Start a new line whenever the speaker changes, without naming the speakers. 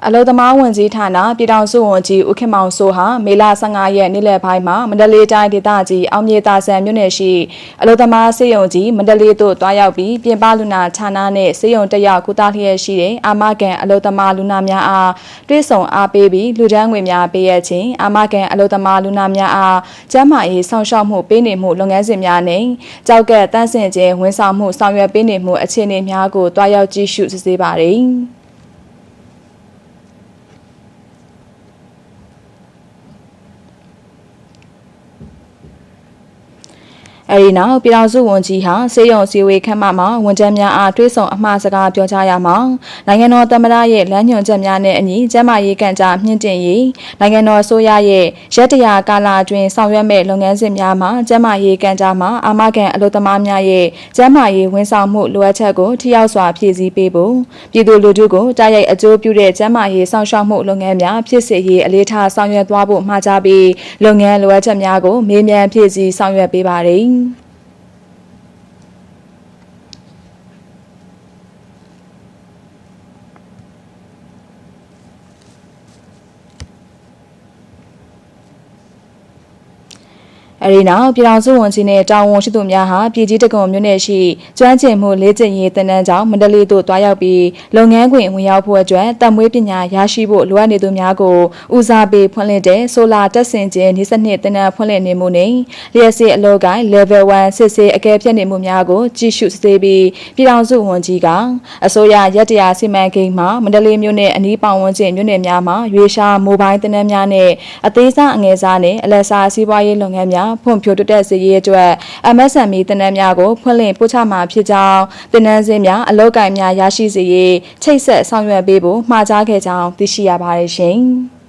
အလုသမားဝန်ကြီးဌာနပြည်ထောင်စုဝန်ကြီးဦးခင်မောင်စိုးဟာမေလ15ရက်နေ့လယ်ပိုင်းမှာမန္တလေးတိုင်းဒေသကြီးအောင်မြေသာဆန်မြို့နယ်ရှိအလုသမားစေယုံကြီးမန္တလေးသို့တွားရောက်ပြီးပြင်ပလူနာဌာနနဲ့စေယုံတက်ရောက်ကုသလျက်ရှိတဲ့အာမကန်အလုသမားလူနာများအားတွဲဆောင်အားပေးပြီးလူဒန်းငွေများပေးရခြင်းအာမကန်အလုသမားလူနာများအားကျန်းမာရေးဆောင်ရှောက်မှုပေးနေမှုလုပ်ငန်းစဉ်များနဲ့ကြောက်ကတန်းစင်ကျဲဝန်ဆောင်မှုဆောင်ရွက်ပေးနေမှုအခြေအနေများကိုတွားရောက်ကြည့်ရှုစစ်ဆေးပါရယ်အဲဒီနောက်ပြည်ထောင်စုဝန်ကြီးဟာစေယုံစီဝေခမ်းမမှာဝန်ထမ်းများအားတွဲဆောင်အမှားစကားပြောကြားရမှာနိုင်ငံတော်သမ္မတရဲ့လမ်းညွှန်ချက်များနဲ့အညီကျန်းမာရေးကံကြားမြင့်တင်ရေးနိုင်ငံတော်အစိုးရရဲ့ရက်တရာကာလအတွင်းဆောင်ရွက်မဲ့လုပ်ငန်းစဉ်များမှာကျန်းမာရေးကံကြားမှာအာမခံအလုပ်သမားများရဲ့ကျန်းမာရေးဝန်ဆောင်မှုလိုအပ်ချက်ကိုထိရောက်စွာဖြည့်ဆည်းပေးဖို့ပြည်သူလူထုကိုတိုက်ရိုက်အကျိုးပြုတဲ့ကျန်းမာရေးဆောင်ရှောက်မှုလုပ်ငန်းများဖြစ်စေရေးအလေးထားဆောင်ရွက်သွားဖို့မှာကြားပြီးလုပ်ငန်းလိုအပ်ချက်များကိုမေးမြန်းဖြည့်ဆည်းဆောင်ရွက်ပေးပါရယ်အဲဒီနောက်ပြည်ထောင်စုဝန်ကြီးနဲ့တာဝန်ရှိသူများဟာပြည်ကြီးတက္ကသိုလ်မြို့နယ်ရှိကျွမ်းကျင်မှုလေ့ကျင့်ရေးသင်တန်းကျောင်းမန္တလေးသို့တွားရောက်ပြီးလုပ်ငန်းခွင်ဝင်ရောက်ဖို့အတွက်တပ်မွေးပညာရရှိဖို့လိုအပ်နေသူများကိုဦးစားပေးဖွင့်လှစ်တဲ့ဆိုလာတက်ဆင်ခြင်းဤစနစ်သင်တန်းဖွင့်လှစ်နေမှုနဲ့လျှက်စစ်အလုပ်ကိုင်း level 1စစ်ဆေးအကဲဖြတ်နေမှုများကိုကြည့်ရှုစစ်ဆေးပြီးပြည်ထောင်စုဝန်ကြီးကအစိုးရရက်တရာစီမံကိန်းမှာမန္တလေးမြို့နယ်အနီးပတ်ဝန်းကျင်မြို့နယ်များမှာရွေးရှားမိုဘိုင်းသင်တန်းများနဲ့အသေးစားအငယ်စားနဲ့အလတ်စားစီးပွားရေးလုပ်ငန်းများဖွံ့ဖြိုးတိုးတက်စေရေးအတွက် MSME သင်တန်းများကိုဖွင့်လှစ်ပို့ချမှာဖြစ်ကြောင်းသင်တန်းစဉ်များအလုပ်ကိုင်များရရှိစေရေးချိတ်ဆက်ဆောင်ရွက်ပေးဖို့မှာကြားခဲ့ကြောင်းသိရှိရပါတယ်ရှင်။